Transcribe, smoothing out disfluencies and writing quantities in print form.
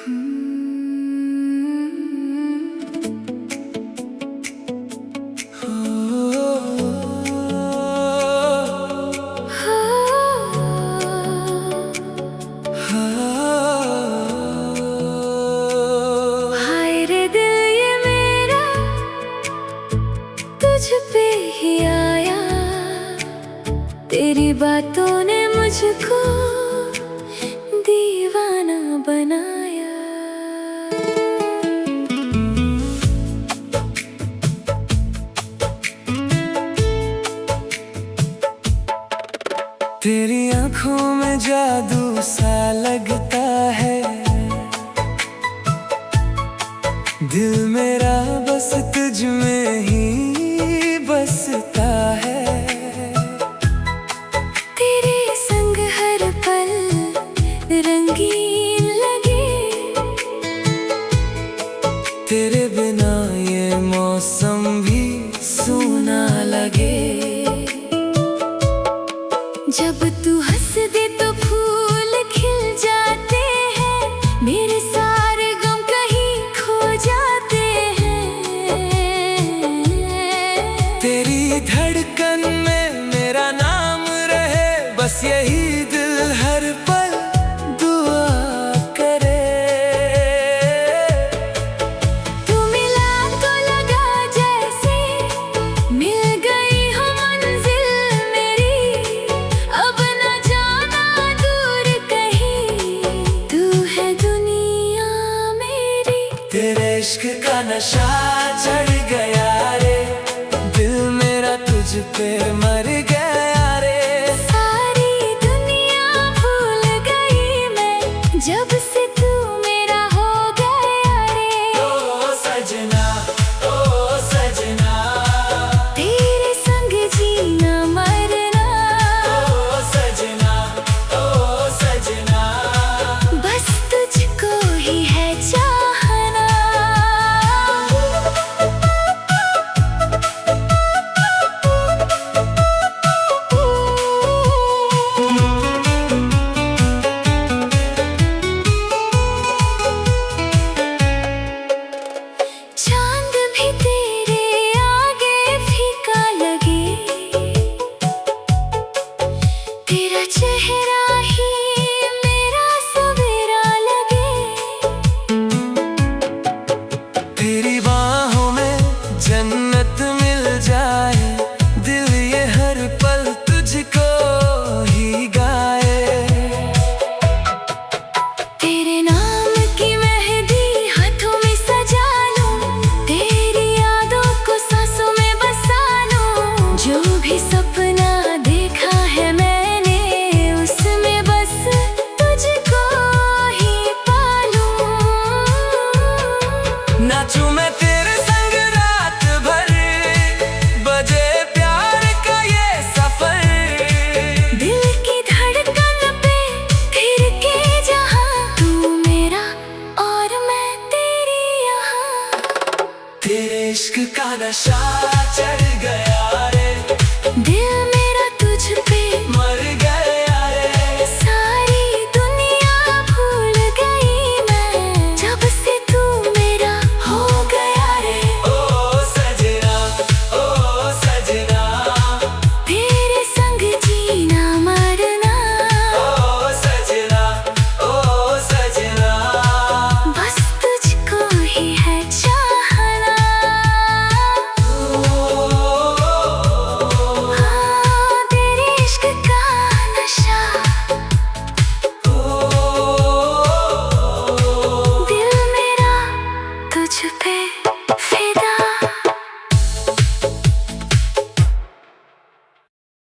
हाय रे दिल ये मेरा तुझ पे ही आया, तेरी बातों ने मुझको दीवाना बनाया। तेरी आंखों में जादू सा लगता है, दिल मेरा बस तुझ में ही बसता है। तेरे संग हर पल रंगीन लगे, तेरे बिना ये मौसम भी सूना लगे। जब तू हंस दे तो फूल खिल जाते हैं, मेरे सारे गम कहीं खो जाते हैं। तेरी धड़कन में मेरा नाम रहे, बस यही दिल हर पल दुआ करे। तू मिला तो लगा जैसे मिल गई हो मंजिल मेरी, अब न जाना दूर कहीं, तू है दुनिया मेरी। तेरे इश्क का नशा चढ़ गया रे, दिल मेरा तुझ पे मर गया रे। सारी दुनिया भूल गई मैं, जब से तू मेरा हो गया रे। ओ सजना, ओ सजना, तेरे संग जीना मरना, ओ सजना, ओ सजना। बस तुझको ही है चाहना। चांद भी तेरे आगे फीका लगे, तेरा चेहरा ही मेरा सवेरा लगे। तेरी बाहों में जन्नत मिल जाए, दिल ये हर पल तुझको ही गाए। तेरे नाम की मेहंदी हाथों में सजा लूं, तेरी यादों को सांसों में बसा लूं। जो भी सपना देखा है मैंने, उसमें बस तुझको ही पालूं। नाचूं मैं तेरे संग रात भर, बजे प्यार का ये सफर। दिल की धड़कन पे फिर के जहां, तू मेरा और मैं तेरी यहाँ। तेरे इश्क का नशा